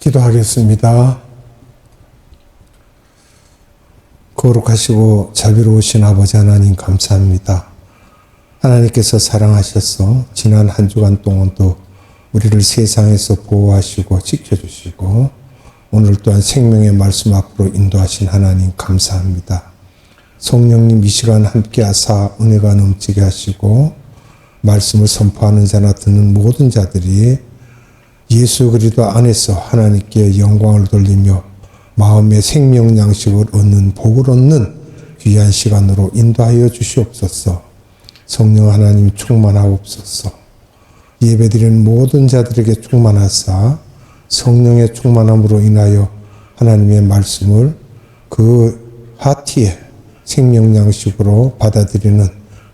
기도하겠습니다. 거룩하시고 자비로우신 아버지 하나님 감사합니다. 하나님께서 사랑하셔서 지난 한 주간 동안도 우리를 세상에서 보호하시고 지켜주시고 오늘 또한 생명의 말씀 앞으로 인도하신 하나님 감사합니다. 성령님 이 시간 함께하사 은혜가 넘치게 하시고 말씀을 선포하는 자나 듣는 모든 자들이 예수 그리스도 안에서 하나님께 영광을 돌리며 마음의 생명 양식을 얻는 복을 얻는 귀한 시간으로 인도하여 주시옵소서. 성령 하나님 충만하옵소서. 예배드리는 모든 자들에게 충만하사 성령의 충만함으로 인하여 하나님의 말씀을 그 하티의 생명 양식으로 받아들이는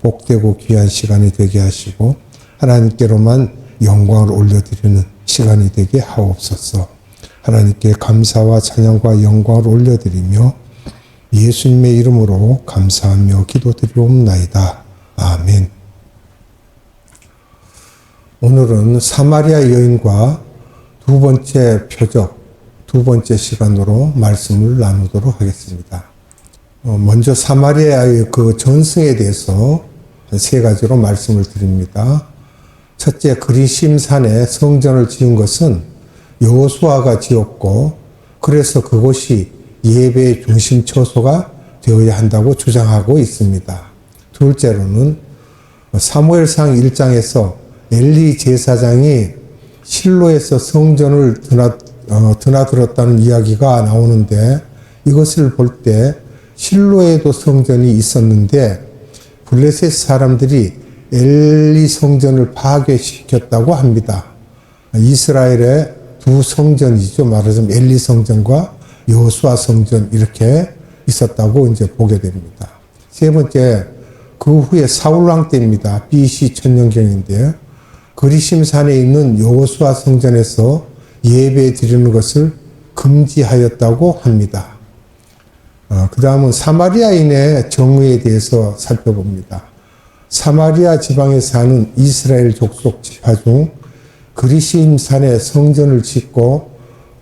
복되고 귀한 시간이 되게 하시고 하나님께로만 영광을 올려드리는 시간이 되게 하옵소서. 하나님께 감사와 찬양과 영광을 올려드리며 예수님의 이름으로 감사하며 기도드리옵나이다. 아멘. 오늘은 사마리아 여인과 두 번째 표적, 두 번째 시간으로 말씀을 나누도록 하겠습니다. 먼저 사마리아의 그 전승에 대해서 세 가지로 말씀을 드립니다. 첫째, 그리심산에 성전을 지은 것은 여호수아가 지었고 그래서 그곳이 예배의 중심 처소가 되어야 한다고 주장하고 있습니다. 둘째로는 사무엘상 1장에서 엘리 제사장이 실로에서 성전을 드나들었다는 이야기가 나오는데 이것을 볼 때 실로에도 성전이 있었는데 블레셋 사람들이 엘리 성전을 파괴시켰다고 합니다. 이스라엘의 두 성전이죠. 말하자면 엘리 성전과 여호수아 성전 이렇게 있었다고 이제 보게 됩니다. 세 번째, 그 후에 사울왕 때입니다. BC 천년경인데 그리심산에 있는 여호수아 성전에서 예배 드리는 것을 금지하였다고 합니다. 그 다음은 사마리아인의 정의에 대해서 살펴봅니다. 사마리아 지방에 사는 이스라엘 족속 지파 중 그리심산에 성전을 짓고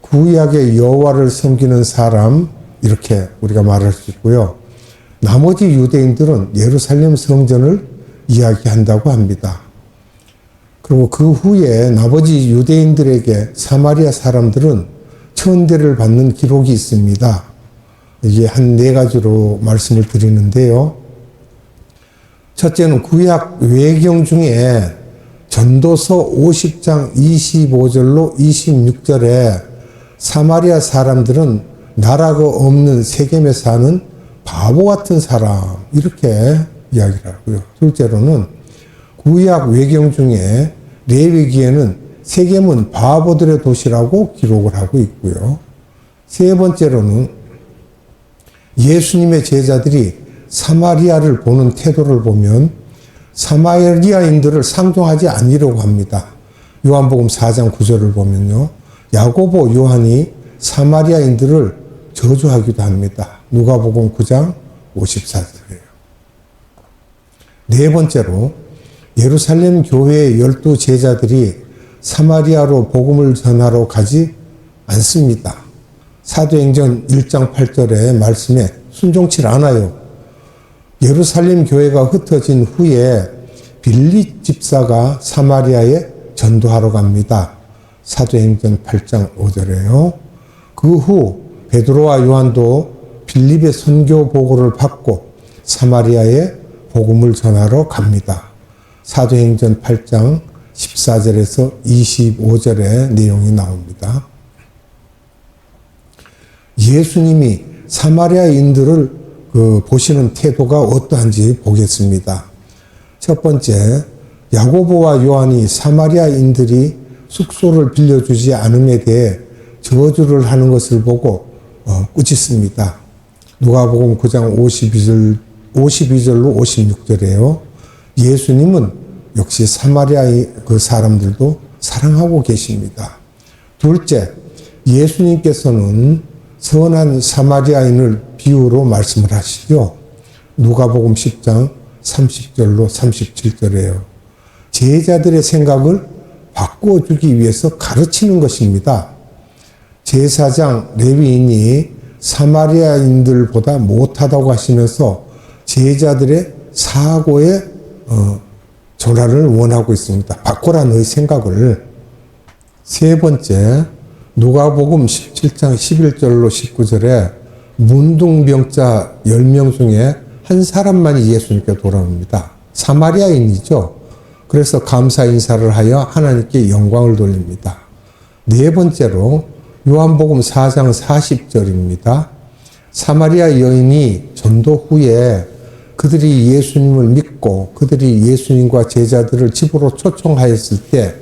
구약의 여호와를 섬기는 사람 이렇게 우리가 말할 수 있고요. 나머지 유대인들은 예루살렘 성전을 이야기한다고 합니다. 그리고 그 후에 나머지 유대인들에게 사마리아 사람들은 천대를 받는 기록이 있습니다. 이게 한 네 가지로 말씀을 드리는데요. 첫째는 구약 외경 중에 전도서 50장 25절로 26절에 사마리아 사람들은 나라가 없는 세겜에 사는 바보 같은 사람 이렇게 이야기를 하고요. 둘째로는 구약 외경 중에 레위기에는 세겜은 바보들의 도시라고 기록을 하고 있고요. 세 번째로는 예수님의 제자들이 사마리아를 보는 태도를 보면 사마리아인들을 상종하지 아니려고 합니다. 요한복음 4장 9절을 보면요. 야고보, 요한이 사마리아인들을 저주하기도 합니다. 누가복음 9장 54절이에요. 네 번째로 예루살렘 교회의 12 제자들이 사마리아로 복음을 전하러 가지 않습니다. 사도행전 1장 8절의 말씀에 순종치 않아요. 예루살렘 교회가 흩어진 후에 빌립 집사가 사마리아에 전도하러 갑니다. 사도행전 8장 5절에요. 그 후 베드로와 요한도 빌립의 선교 보고를 받고 사마리아에 복음을 전하러 갑니다. 사도행전 8장 14절에서 25절의 내용이 나옵니다. 예수님이 사마리아인들을 보시는 태도가 어떠한지 보겠습니다. 첫 번째, 야고보와 요한이 사마리아인들이 숙소를 빌려주지 않음에 대해 저주를 하는 것을 보고 꾸짖습니다. 누가복음 9장 52절로 56절에요. 예수님은 역시 사마리아의 그 사람들도 사랑하고 계십니다. 둘째, 예수님께서는 선한 사마리아인을 비유로 말씀을 하시죠. 누가복음 10장 30절로 37절이에요. 제자들의 생각을 바꿔주기 위해서 가르치는 것입니다. 제사장 레위인이 사마리아인들보다 못하다고 하시면서 제자들의 사고의 전환을 원하고 있습니다. 바꾸라는 생각을. 세 번째, 누가복음 17장 11절로 19절에 문둥병자 10명 중에 한 사람만이 예수님께 돌아옵니다. 사마리아인이죠. 그래서 감사 인사를 하여 하나님께 영광을 돌립니다. 네 번째로 요한복음 4장 40절입니다. 사마리아 여인이 전도 후에 그들이 예수님을 믿고 그들이 예수님과 제자들을 집으로 초청하였을 때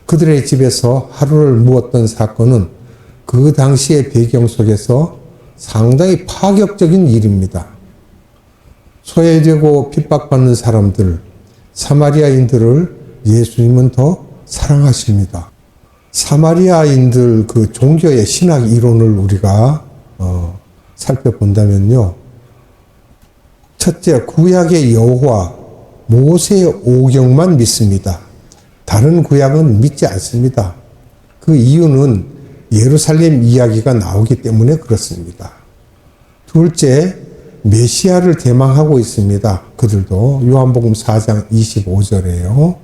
그들의 집에서 하루를 묵었던 사건은 그 당시의 배경 속에서 상당히 파격적인 일입니다. 소외되고 핍박받는 사람들, 사마리아인들을 예수님은 더 사랑하십니다. 사마리아인들 그 종교의 신학 이론을 우리가 살펴본다면요. 첫째, 구약의 여호와, 모세의 오경만 믿습니다. 다른 구약은 믿지 않습니다. 그 이유는 예루살렘 이야기가 나오기 때문에 그렇습니다. 둘째, 메시아를 대망하고 있습니다. 그들도 요한복음 4장 25절에요.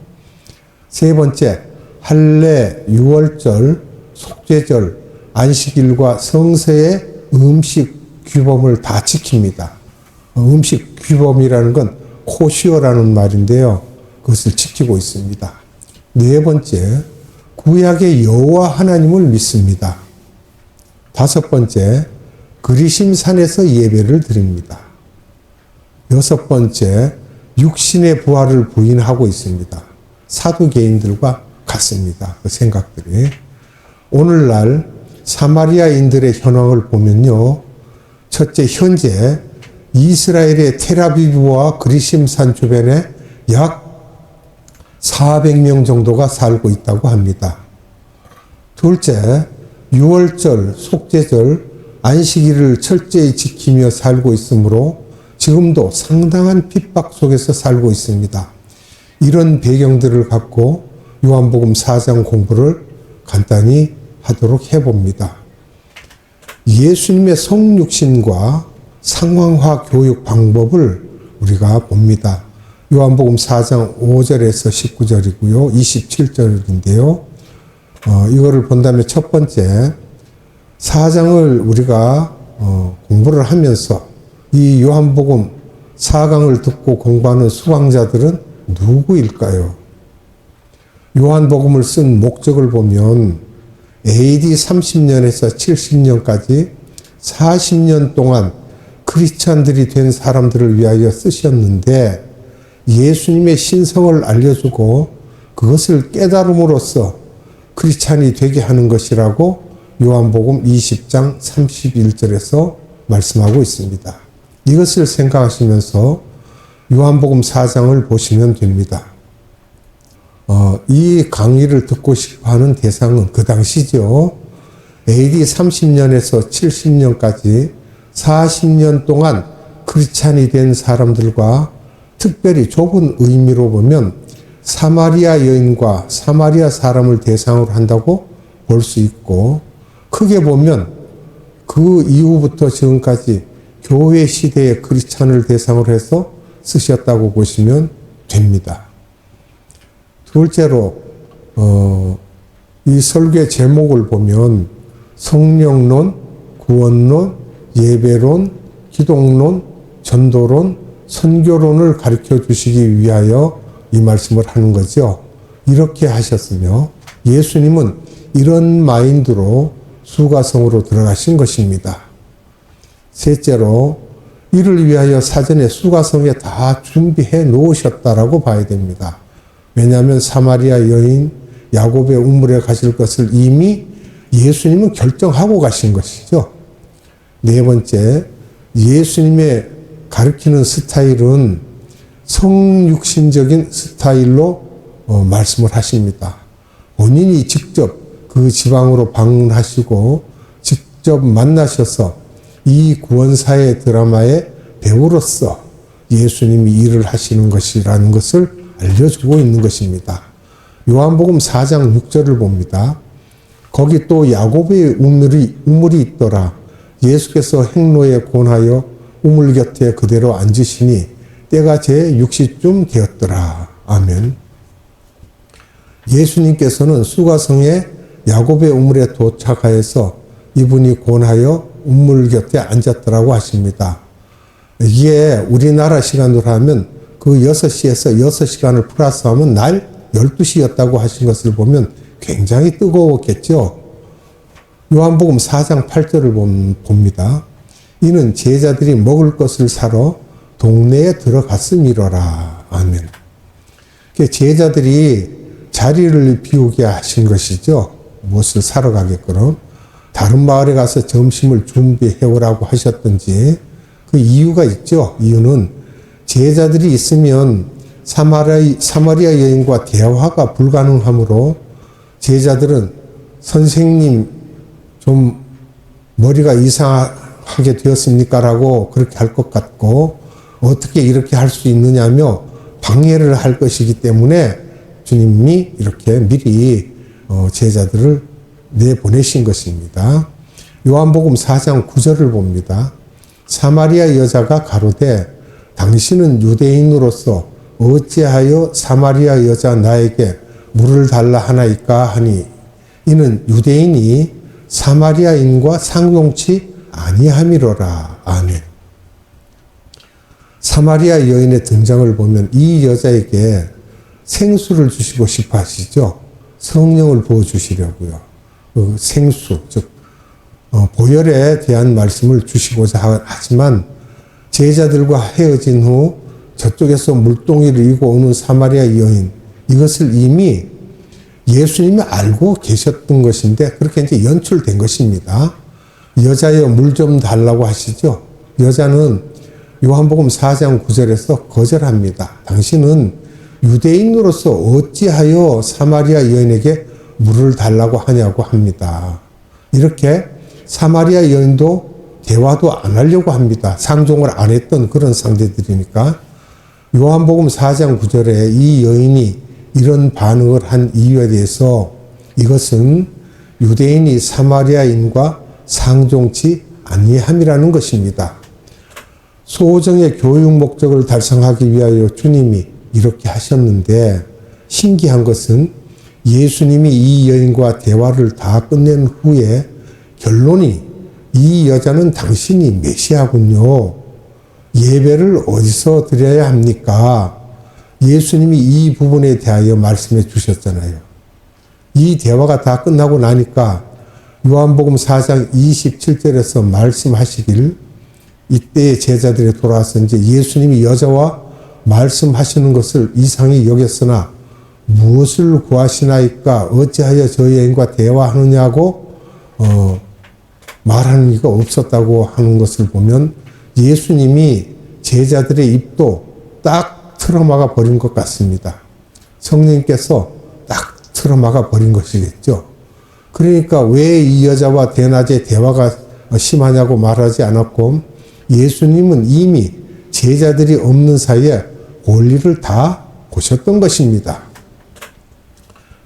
세 번째, 할례, 유월절, 속죄절, 안식일과 성서의 음식 규범을 다 지킵니다. 음식 규범이라는 건 코시오라는 말인데요. 그것을 지키고 있습니다. 네 번째, 구약의 여호와 하나님을 믿습니다. 다섯 번째, 그리심 산에서 예배를 드립니다. 여섯 번째, 육신의 부활을 부인하고 있습니다. 사두개인들과 같습니다. 그 생각들이. 오늘날 사마리아인들의 현황을 보면요. 첫째, 현재 이스라엘의 텔아비브와 그리심산 주변에 약 400명 정도가 살고 있다고 합니다. 둘째, 유월절, 속죄절, 안식일을 철저히 지키며 살고 있으므로 지금도 상당한 핍박 속에서 살고 있습니다. 이런 배경들을 갖고 요한복음 4장 공부를 간단히 하도록 해봅니다. 예수님의 성육신과 상황화 교육 방법을 우리가 봅니다. 요한복음 4장 5절에서 19절이고요. 27절인데요. 이거를 본다면 첫 번째, 4장을 우리가 공부를 하면서 이 요한복음 4강을 듣고 공부하는 수강자들은 누구일까요? 요한복음을 쓴 목적을 보면 AD 30년에서 70년까지 40년 동안 크리스찬들이 된 사람들을 위하여 쓰셨는데 예수님의 신성을 알려주고 그것을 깨달음으로써 크리스찬이 되게 하는 것이라고 요한복음 20장 31절에서 말씀하고 있습니다. 이것을 생각하시면서 요한복음 4장을 보시면 됩니다. 이 강의를 듣고 싶어 하는 대상은 그 당시죠. AD 30년에서 70년까지 40년 동안 크리스찬이 된 사람들과 특별히 좁은 의미로 보면 사마리아 여인과 사마리아 사람을 대상으로 한다고 볼 수 있고, 크게 보면 그 이후부터 지금까지 교회 시대의 크리스찬을 대상으로 해서 쓰셨다고 보시면 됩니다. 둘째로 이 설교의 제목을 보면 성령론, 구원론, 예배론, 기독론, 전도론, 선교론을 가르쳐 주시기 위하여 이 말씀을 하는 거죠. 이렇게 하셨으며 예수님은 이런 마인드로 수가성으로 들어가신 것입니다. 셋째로 이를 위하여 사전에 수가성에 다 준비해 놓으셨다라고 봐야 됩니다. 왜냐하면 사마리아 여인 야곱의 우물에 가실 것을 이미 예수님은 결정하고 가신 것이죠. 네 번째, 예수님의 가르치는 스타일은 성육신적인 스타일로 말씀을 하십니다. 본인이 직접 그 지방으로 방문하시고 직접 만나셔서 이 구원사의 드라마의 배우로서 예수님이 일을 하시는 것이라는 것을 알려주고 있는 것입니다. 요한복음 4장 6절을 봅니다. 거기 또 야곱의 우물이 있더라. 예수께서 행로에 권하여 우물 곁에 그대로 앉으시니 때가 제 6시쯤 되었더라. 아멘. 예수님께서는 수가성의 야곱의 우물에 도착하여서 이분이 권하여 우물 곁에 앉았더라고 하십니다. 이게 우리나라 시간으로 하면 그 6시에서 6시간을 플러스하면 날 12시였다고 하신 것을 보면 굉장히 뜨거웠겠죠. 요한복음 4장 8절을 봅니다. 이는 제자들이 먹을 것을 사러 동네에 들어갔음이로라. 아멘. 제자들이 자리를 비우게 하신 것이죠. 무엇을 사러 가게끔. 다른 마을에 가서 점심을 준비해 오라고 하셨던지 그 이유가 있죠. 이유는 제자들이 있으면 사마리아 여인과 대화가 불가능하므로 제자들은 선생님 좀 머리가 이상하게 되었습니까? 라고 그렇게 할 것 같고 어떻게 이렇게 할 수 있느냐며 방해를 할 것이기 때문에 주님이 이렇게 미리 제자들을 내보내신 것입니다. 요한복음 4장 9절을 봅니다. 사마리아 여자가 가로되 당신은 유대인으로서 어찌하여 사마리아 여자 나에게 물을 달라 하나이까 하니 이는 유대인이 사마리아인과 상종치 아니함이로라. 아멘. 사마리아 여인의 등장을 보면 이 여자에게 생수를 주시고 싶어 하시죠. 성령을 부어주시려고요. 그 생수, 즉 보혈에 대한 말씀을 주시고자 하지만 제자들과 헤어진 후 저쪽에서 물동이를 이고 오는 사마리아 여인, 이것을 이미 예수님이 알고 계셨던 것인데 그렇게 이제 연출된 것입니다. 여자여 물 좀 달라고 하시죠. 여자는 요한복음 4장 9절에서 거절합니다. 당신은 유대인으로서 어찌하여 사마리아 여인에게 물을 달라고 하냐고 합니다. 이렇게 사마리아 여인도 대화도 안 하려고 합니다. 상종을 안 했던 그런 상대들이니까. 요한복음 4장 9절에 이 여인이 이런 반응을 한 이유에 대해서 이것은 유대인이 사마리아인과 상종치 아니함이라는 것입니다. 소정의 교육 목적을 달성하기 위하여 주님이 이렇게 하셨는데 신기한 것은 예수님이 이 여인과 대화를 다 끝낸 후에 결론이 이 여자는 당신이 메시아군요. 예배를 어디서 드려야 합니까? 예수님이 이 부분에 대하여 말씀해 주셨잖아요. 이 대화가 다 끝나고 나니까 요한복음 4장 27절에서 말씀하시길 이때의 제자들이 돌아와서 이제 예수님이 여자와 말씀하시는 것을 이상히 여겼으나 무엇을 구하시나이까 어찌하여 저 여인과 대화하느냐고 말하는 이가 없었다고 하는 것을 보면 예수님이 제자들의 입도 딱 틀어막아 버린 것 같습니다. 성령님께서 딱 틀어막아 버린 것이겠죠. 그러니까 왜 이 여자와 대낮에 대화가 심하냐고 말하지 않았고 예수님은 이미 제자들이 없는 사이에 원리를 다 보셨던 것입니다.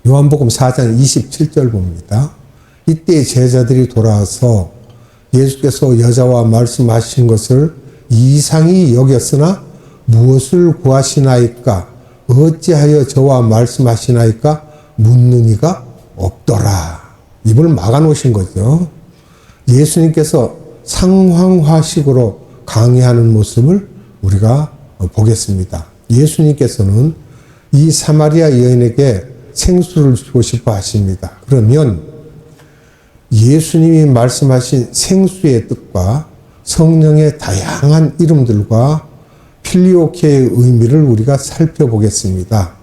요한복음 4장 27절 봅니다. 이때 제자들이 돌아와서 예수께서 여자와 말씀하신 것을 이상히 여겼으나 무엇을 구하시나이까 어찌하여 저와 말씀하시나이까 묻는 이가 없더라. 입을 막아 놓으신 거죠. 예수님께서 상황화식으로 강의하는 모습을 우리가 보겠습니다. 예수님께서는 이 사마리아 여인에게 생수를 주고 싶어 하십니다. 그러면 예수님이 말씀하신 생수의 뜻과 성령의 다양한 이름들과 필리오케의 의미를 우리가 살펴보겠습니다.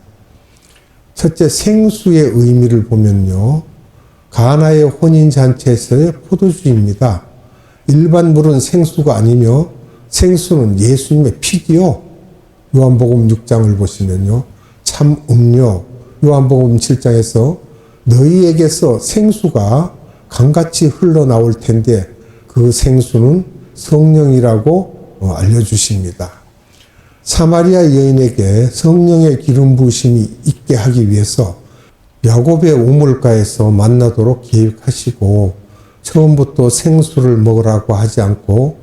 첫째, 생수의 의미를 보면요. 가나의 혼인잔치에서의 포도주입니다. 일반 물은 생수가 아니며 생수는 예수님의 피지요. 요한복음 6장을 보시면요. 참 음료, 요한복음 7장에서 너희에게서 생수가 강같이 흘러나올 텐데 그 생수는 성령이라고 알려주십니다. 사마리아 여인에게 성령의 기름 부으심이 있게 하기 위해서 야곱의 우물가에서 만나도록 계획하시고 처음부터 생수를 먹으라고 하지 않고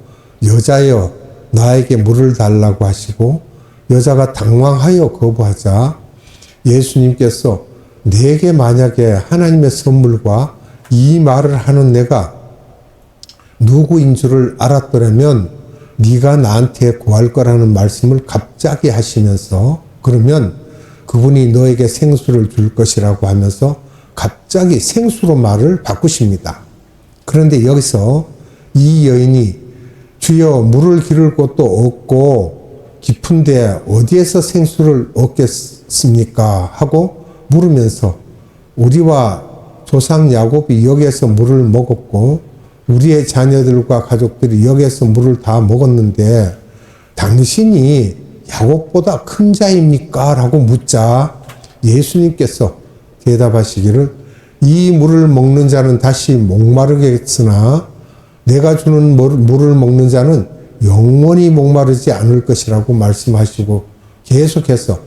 여자여 나에게 물을 달라고 하시고 여자가 당황하여 거부하자 예수님께서 내게 만약에 하나님의 선물과 이 말을 하는 내가 누구인 줄을 알았더라면 네가 나한테 구할 거라는 말씀을 갑자기 하시면서 그러면 그분이 너에게 생수를 줄 것이라고 하면서 갑자기 생수로 말을 바꾸십니다. 그런데 여기서 이 여인이 주여 물을 기를 곳도 없고 깊은데 어디에서 생수를 얻겠습니까? 하고 물으면서 우리와 조상 야곱이 여기에서 물을 먹었고 우리의 자녀들과 가족들이 여기에서 물을 다 먹었는데 당신이 야곱보다 큰 자입니까? 라고 묻자 예수님께서 대답하시기를 이 물을 먹는 자는 다시 목마르겠으나 내가 주는 물을 먹는 자는 영원히 목마르지 않을 것이라고 말씀하시고 계속해서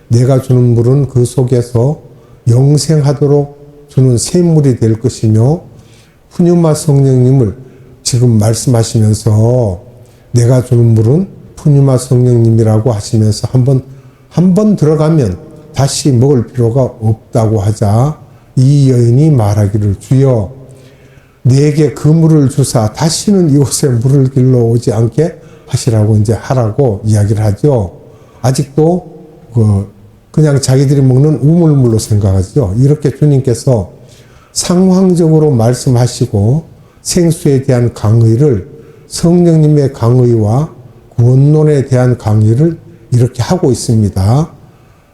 내가 주는 물은 그 속에서 영생하도록 주는 샘물이 될 것이며 푸뉴마 성령님을 지금 말씀하시면서 내가 주는 물은 푸뉴마 성령님이라고 하시면서 한 번 들어가면 다시 먹을 필요가 없다고 하자 이 여인이 말하기를 주여 내게 그 물을 주사 다시는 이곳에 물을 길러 오지 않게 하시라고 이제 하라고 이야기를 하죠. 아직도 그냥 자기들이 먹는 우물물로 생각하죠. 이렇게 주님께서 상황적으로 말씀하시고 생수에 대한 강의를 성령님의 강의와 구원론에 대한 강의를 이렇게 하고 있습니다.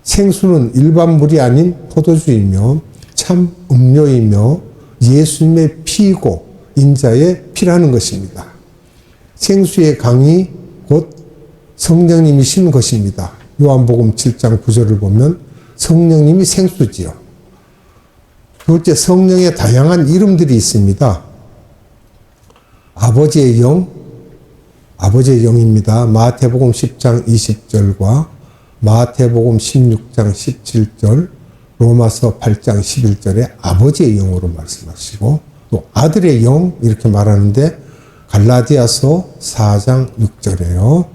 생수는 일반 물이 아닌 포도주이며 참 음료이며 예수님의 피이고 인자의 피라는 것입니다. 생수의 강이 곧 성령님이신 것입니다. 요한복음 7장 9절을 보면 성령님이 생수지요. 둘째, 성령의 다양한 이름들이 있습니다. 아버지의 영입니다. 마태복음 10장 20절과 마태복음 16장 17절, 로마서 8장 11절에 아버지의 영으로 말씀하시고 또 아들의 영 이렇게 말하는데 갈라디아서 4장 6절에요.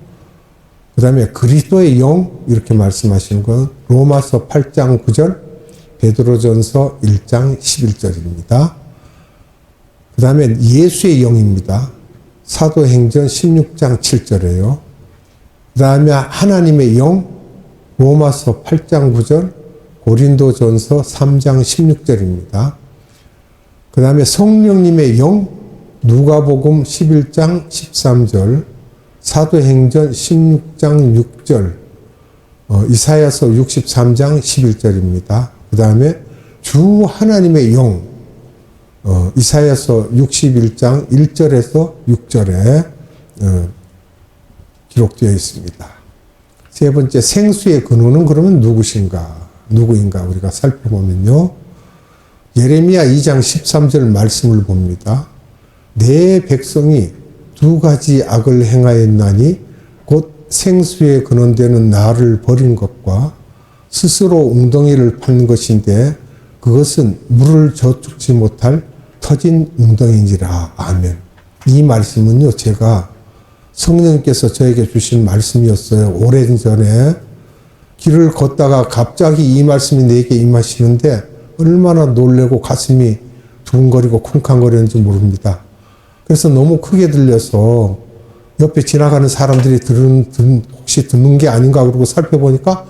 그 다음에 그리스도의 영 이렇게 말씀하시는 건 로마서 8장 9절, 베드로전서 1장 11절입니다. 그 다음에 예수의 영입니다. 사도행전 16장 7절에요. 그 다음에 하나님의 영, 로마서 8장 9절, 고린도전서 3장 16절입니다. 그 다음에 성령님의 영, 누가복음 11장 13절, 사도행전 16장 6절, 이사야서 63장 11절입니다. 그 다음에 주 하나님의 영, 이사야서 61장 1절에서 6절에 기록되어 있습니다. 세 번째, 생수의 근원은 그러면 누구인가 우리가 살펴보면요. 예레미야 2장 13절 말씀을 봅니다. 내 백성이 두 가지 악을 행하였나니 곧 생수의 근원되는 나를 버린 것과 스스로 웅덩이를 판 것인데 그것은 물을 저축지 못할 터진 웅덩이니라. 아멘. 이 말씀은요, 제가 성령님께서 저에게 주신 말씀이었어요. 오래전에 길을 걷다가 갑자기 이 말씀이 내게 임하시는데 얼마나 놀래고 가슴이 두근거리고 쿵쾅거리는지 모릅니다. 그래서 너무 크게 들려서 옆에 지나가는 사람들이 혹시 듣는 게 아닌가 그러고 살펴보니까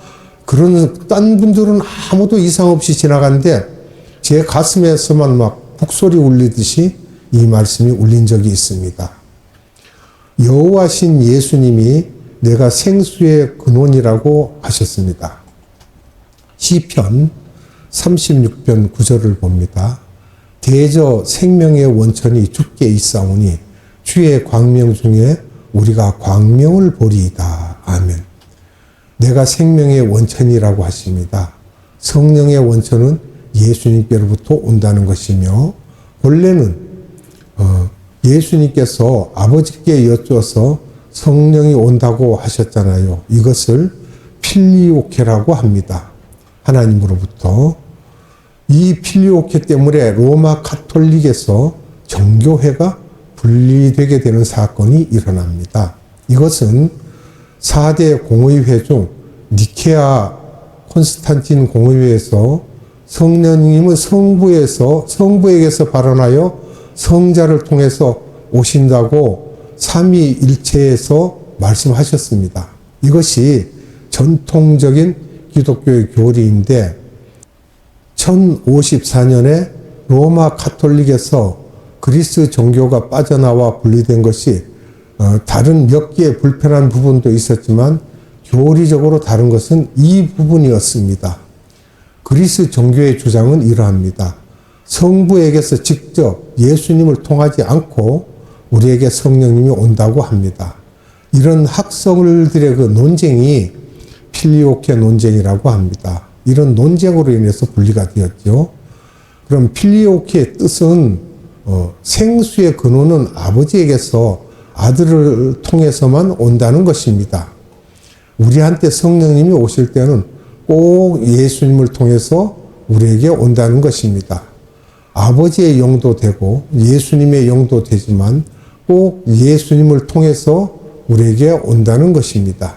딴 분들은 아무도 이상 없이 지나가는데 제 가슴에서만 막 북소리 울리듯이 이 말씀이 울린 적이 있습니다. 여호와신 예수님이 내가 생수의 근원이라고 하셨습니다. 시편 36편 9절을 봅니다. 대저 생명의 원천이 주께 있사오니 주의 광명 중에 우리가 광명을 보리이다. 아멘. 내가 생명의 원천이라고 하십니다. 성령의 원천은 예수님께로부터 온다는 것이며 본래는 예수님께서 아버지께 여쭈어서 성령이 온다고 하셨잖아요. 이것을 필리오케라고 합니다. 하나님으로부터. 이 필리오케 때문에 로마 가톨릭에서 정교회가 분리되게 되는 사건이 일어납니다. 이것은 4대 공의회 중 니케아 콘스탄틴 공의회에서 성령님은 성부에게서 발언하여 성자를 통해서 오신다고 삼위일체에서 말씀하셨습니다. 이것이 전통적인 기독교의 교리인데 1054년에 로마 가톨릭에서 그리스 종교가 빠져나와 분리된 것이 다른 몇 개의 불편한 부분도 있었지만 교리적으로 다른 것은 이 부분이었습니다. 그리스 종교의 주장은 이러합니다. 성부에게서 직접 예수님을 통하지 않고 우리에게 성령님이 온다고 합니다. 이런 학설들의 그 논쟁이 필리오케 논쟁이라고 합니다. 이런 논쟁으로 인해서 분리가 되었죠. 그럼 필리오케의 뜻은 생수의 근원은 아버지에게서 아들을 통해서만 온다는 것입니다. 우리한테 성령님이 오실 때는 꼭 예수님을 통해서 우리에게 온다는 것입니다. 아버지의 영도 되고 예수님의 영도 되지만 꼭 예수님을 통해서 우리에게 온다는 것입니다.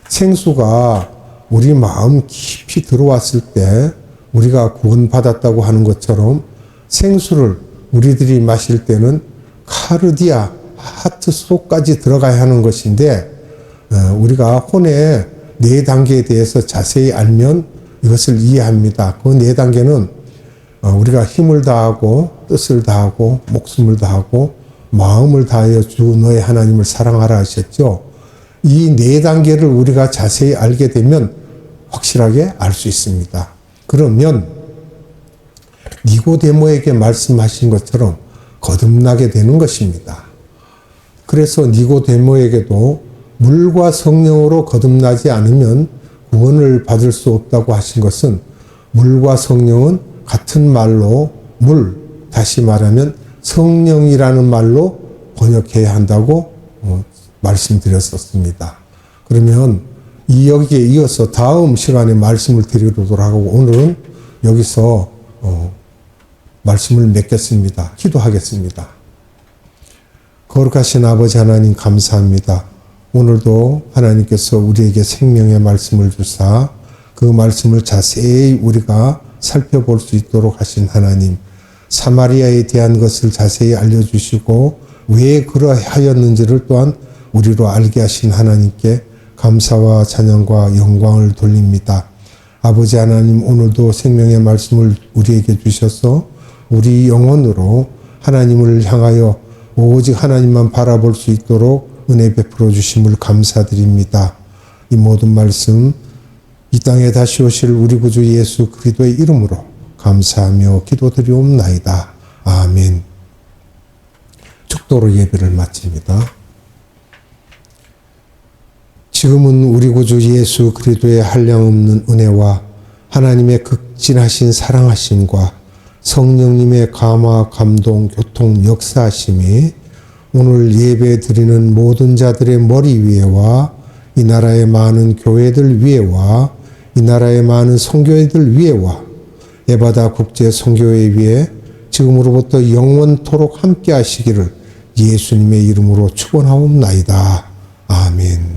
생수가 우리 마음 깊이 들어왔을 때 우리가 구원받았다고 하는 것처럼 생수를 우리들이 마실 때는 카르디아, 하트 속까지 들어가야 하는 것인데 우리가 혼의 4단계에 대해서 자세히 알면 이것을 이해합니다. 그 4단계는 우리가 힘을 다하고 뜻을 다하고 목숨을 다하고 마음을 다하여 주 너의 하나님을 사랑하라 하셨죠. 이 4단계를 우리가 자세히 알게 되면 확실하게 알 수 있습니다. 그러면 니고데모에게 말씀하신 것처럼 거듭나게 되는 것입니다. 그래서 니고데모에게도 물과 성령으로 거듭나지 않으면 구원을 받을 수 없다고 하신 것은 물과 성령은 같은 말로 물, 다시 말하면 성령이라는 말로 번역해야 한다고 말씀드렸었습니다. 그러면 여기에 이어서 다음 시간에 말씀을 드리도록 하고 오늘은 여기서 말씀을 맺겠습니다. 기도하겠습니다. 거룩하신 아버지 하나님 감사합니다. 오늘도 하나님께서 우리에게 생명의 말씀을 주사 그 말씀을 자세히 우리가 살펴볼 수 있도록 하신 하나님, 사마리아에 대한 것을 자세히 알려주시고 왜 그러하였는지를 또한 우리로 알게 하신 하나님께 감사와 찬양과 영광을 돌립니다. 아버지 하나님, 오늘도 생명의 말씀을 우리에게 주셔서 우리 영혼으로 하나님을 향하여 오직 하나님만 바라볼 수 있도록 은혜 베풀어 주심을 감사드립니다. 이 모든 말씀 이 땅에 다시 오실 우리 구주 예수 그리스도의 이름으로 감사하며 기도드리옵나이다. 아멘. 축도로 예배를 마칩니다. 지금은 우리 구주 예수 그리스도의 한량없는 은혜와 하나님의 극진하신 사랑하심과 성령님의 감화, 감동, 교통, 역사하심이 오늘 예배 드리는 모든 자들의 머리 위에와 이 나라의 많은 교회들 위에와 이 나라의 많은 선교회들 위에와 에바다 국제 선교회 위에 지금으로부터 영원토록 함께 하시기를 예수님의 이름으로 축원하옵나이다. 아멘.